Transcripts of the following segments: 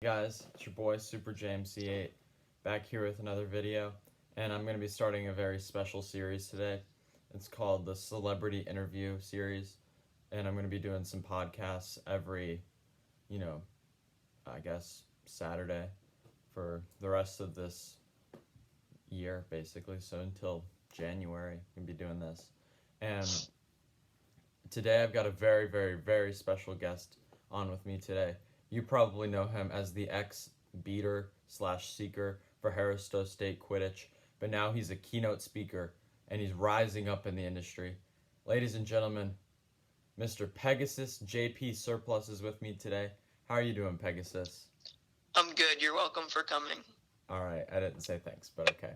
guys, it's your boy Super James C8 back here with another video, and I'm going to be starting a very special series today. It's called the Celebrity Interview Series, and I'm going to be doing some podcasts every, I guess Saturday for the rest of this year, basically. So until January, I'm going to be doing this. And today I've got a very, very, very special guest on with me today. You probably know him as the ex-beater/seeker for Harrow State Quidditch, but now he's a keynote speaker, and he's rising up in the industry. Ladies and gentlemen, Mr. Pegasus JP Surplus is with me today. How are you doing, Pegasus? I'm good. You're welcome for coming. All right, I didn't say thanks, but okay.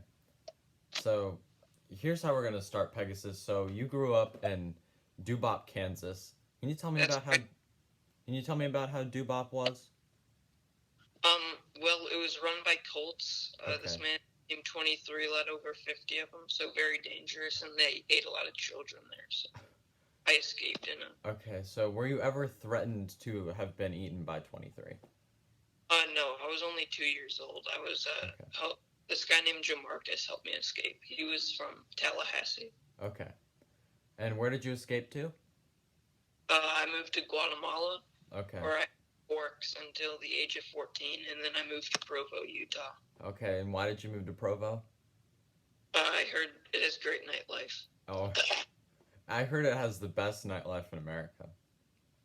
So here's how we're going to start, Pegasus. So you grew up in Dubop, Kansas. Can you tell me about how Dubop was? Well, it was run by Colts. Okay. This man named 23 led over 50 of them, so very dangerous, and they ate a lot of children there, so I escaped in a... Okay, so were you ever threatened to have been eaten by 23? No, I was only 2 years old. I was, Okay. This guy named Jamarcus helped me escape. He was from Tallahassee. Okay. And where did you escape to? I moved to Guatemala, Okay. where I worked until the age of 14, and then I moved to Provo, Utah. Okay, and why did you move to Provo? I heard it has great nightlife. Oh, I heard it has the best nightlife in America.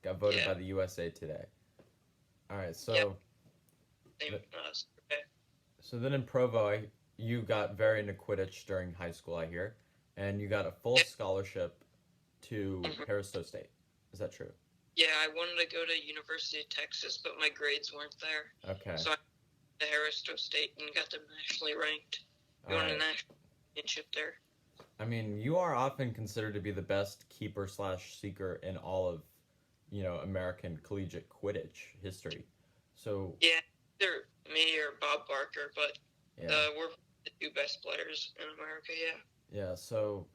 Got voted by the USA Today. All right, so... So then in Provo, you got very into Quidditch during high school, I hear, and you got a full scholarship to Harrow State. Is that true? Yeah, I wanted to go to University of Texas, but my grades weren't there. Okay. So I went to Harrow State and got them nationally ranked. We won a national championship there. I mean, you are often considered to be the best keeper/seeker in all of, American collegiate Quidditch history. So yeah, either me or Bob Barker, but we're the two best players in America. Yeah. So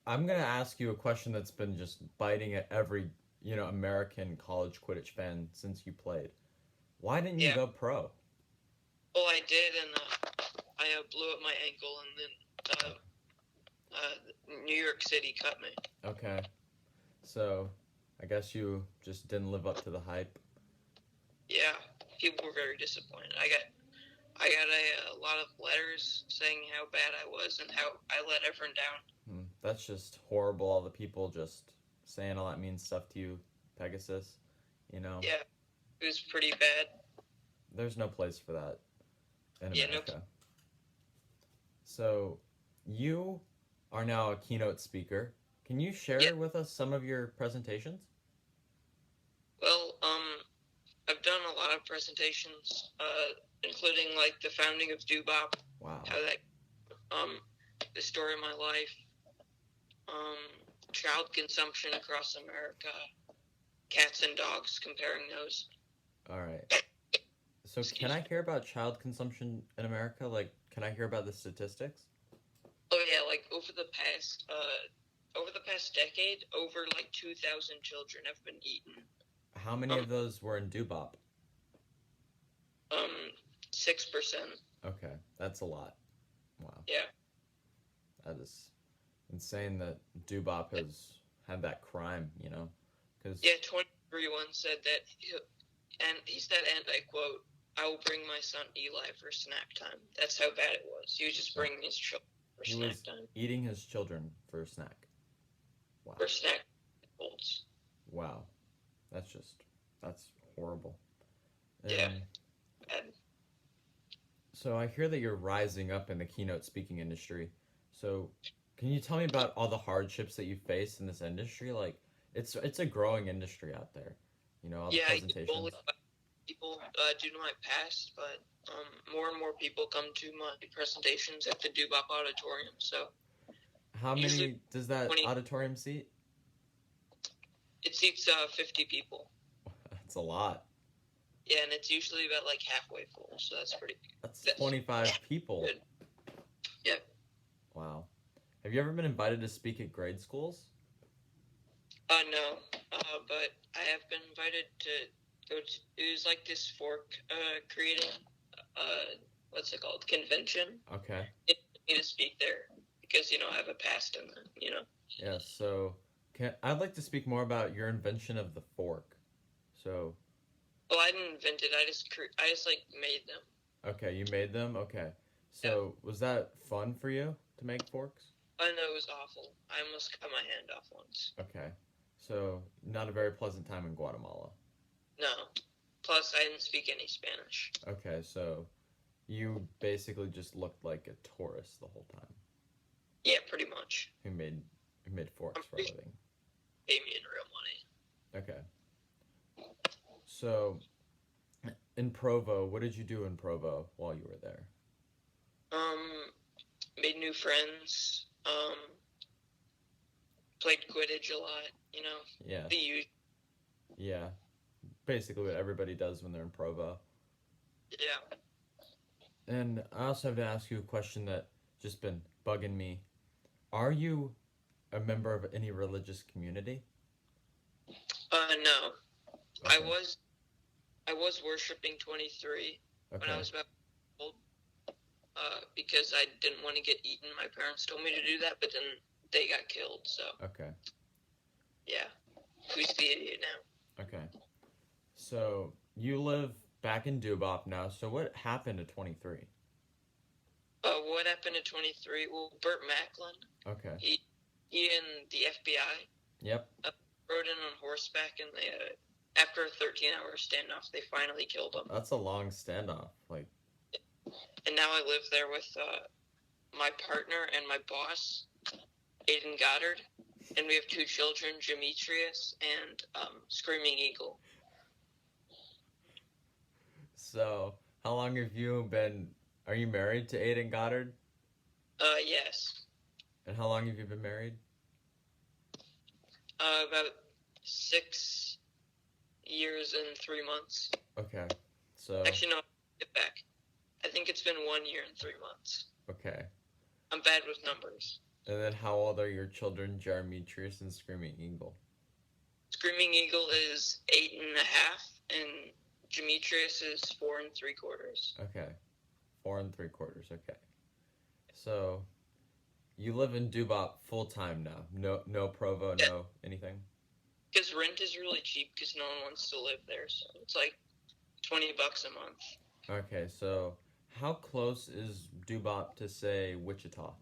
I'm gonna ask you a question that's been just biting at every American college Quidditch fan since you played. Why didn't you go pro? Well, I did, and I blew up my ankle, and then New York City cut me. Okay. So I guess you just didn't live up to the hype. Yeah, people were very disappointed. I got a lot of letters saying how bad I was and how I let everyone down. That's just horrible, all the people just saying all that mean stuff to you, Pegasus, Yeah, it was pretty bad. There's no place for that in America. No. So, you are now a keynote speaker. Can you share with us some of your presentations? Well, I've done a lot of presentations, including like the founding of Dubop. Wow. How that, the story of my life, child consumption across America, cats and dogs, comparing those. All right. So can I hear about child consumption in America? Like, can I hear about the statistics? Oh yeah, like over the past decade, over like 2,000 children have been eaten. How many of those were in Dubop? 6%. Okay, that's a lot. Wow. Yeah. That is insane that Dubop has had that crime, Cause... Yeah, 23 once said that, and he said, and I quote, "I will bring my son Eli for snack time." That's how bad it was. He was just bringing his children for snack time. He was eating his children for a snack. Wow. For snack bowls. Wow. That's horrible. Yeah. Bad. So I hear that you're rising up in the keynote speaking industry. So can you tell me about all the hardships that you face in this industry? Like, it's a growing industry out there. All the presentations. People due to my past, but more and more people come to my presentations at the Dubop Auditorium. So, how many does that auditorium seat? It seats 50 people. That's a lot. Yeah, and it's usually about like halfway full, so that's pretty good. That's 25 people. Good. Yep. Wow. Have you ever been invited to speak at grade schools? No, but I have been invited to It was like this fork creating what's it called, convention. Okay. It me to speak there because I have a past in that. Yeah, so I'd like to speak more about your invention of the fork. So, Well, I didn't invent it. I just like made them. okay, you made them? Okay. Yeah. So, was that fun for you to make forks? I know it was awful. I almost cut my hand off once. Okay. So, not a very pleasant time in Guatemala. No. Plus, I didn't speak any Spanish. Okay, so you basically just looked like a tourist the whole time Yeah, pretty much. who made forks for a living. Pay me in real money. Okay. So, in Provo, what did you do in Provo while you were there? Made new friends. Played Quidditch a lot. Yeah. The usual. Yeah. Basically what everybody does when they're in Provo. Yeah. And I also have to ask you a question that just been bugging me. Are you a member of any religious community? No. Okay. I was worshiping 23 when I Okay. was about old. Because I didn't want to get eaten. My parents told me to do that, but then they got killed. So Okay. yeah. Who's the idiot now? Okay. So you live back in Dubop now. So what happened to 23? What happened to 23? Well, Burt Macklin. Okay. He and the FBI Yep. rode in on horseback, and they after a 13-hour standoff, they finally killed him. That's a long standoff. Like, And now I live there with my partner and my boss, Aidan Goddard, and we have 2 children, Demetrius and Screaming Eagle. so how long have you been? Are you married to Aidan Goddard? Yes. And how long have you been married? About 6 years and 3 months. Okay. So Actually, no, get back. I think it's been 1 year and 3 months. okay. I'm bad with numbers. And then how old are your children, Demetrius and Screaming Eagle? Screaming Eagle is 8.5, and Demetrius is 4 3/4. Okay. 4 3/4. Okay. So you live in Dubop full time now. No Provo, Yeah. no anything. Because rent is really cheap because no one wants to live there, so it's like $20 a month. Okay, so how close is Dubop to say Wichita?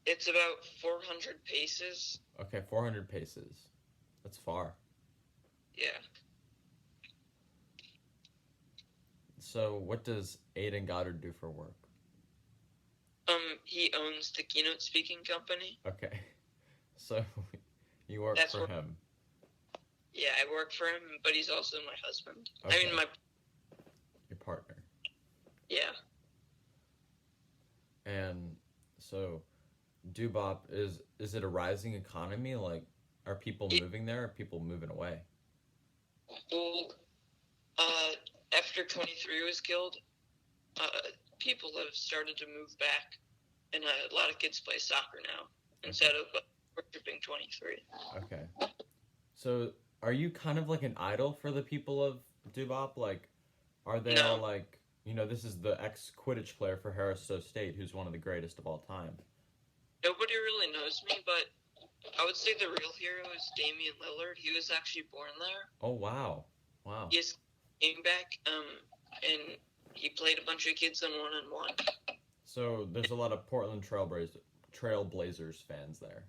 It's about 400 paces. Okay, 400 paces. That's far. Yeah. So what does Aidan Goddard do for work? He owns the Keynote speaking company. Okay. So you work That's for where- him. Yeah, I work for him, but he's also my husband. Okay. I mean, Your partner. yeah. And so Dubop is it a rising economy? Like, are people moving there? Or are people moving away? Well, after 23 was killed, people have started to move back, and a lot of kids play soccer now instead of worshiping 23. Okay. So are you kind of like an idol for the people of Dubop? Like, are they No. all like, this is the ex-Quidditch player for Harris-Stowe State, who's one of the greatest of all time. Nobody really knows me, but I would say the real hero is Damian Lillard. He was actually born there. Oh, wow. Wow. He just came back, and he played a bunch of kids on 1-on-1. So there's a lot of Portland Trailblazers fans there.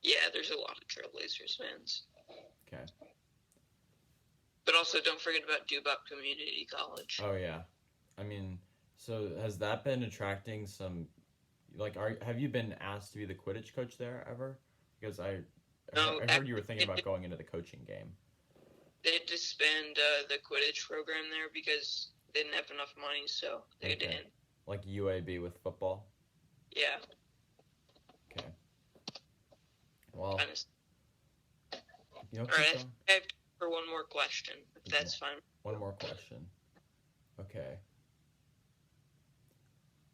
Yeah, there's a lot of Trailblazers fans. Okay. But also, don't forget about Dubop Community College. Oh, yeah. I mean, so has that been attracting some, like, have you been asked to be the Quidditch coach there ever? Because I heard you were thinking about going into the coaching game. They had to disband the Quidditch program there because they didn't have enough money, so they Okay. didn't. Like UAB with football? Yeah. Okay. Well, Honest. keep All right, going. I have time for one more question, if that's fine. One more question. Okay.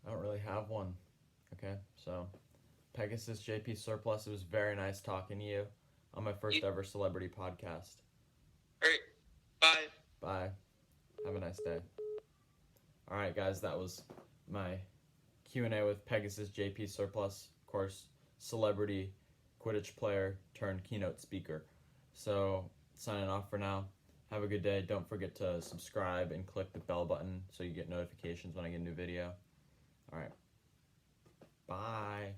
I don't really have one. Okay, so Pegasus JP Surplus, it was very nice talking to you. on my first ever celebrity podcast. All right. Bye. Bye. Have a nice day. All right, guys, that was my Q&A with Pegasus JP Surplus, of course, celebrity Quidditch player turned keynote speaker. So, signing off for now. Have a good day. Don't forget to subscribe and click the bell button so you get notifications when I get a new video. All right. Bye.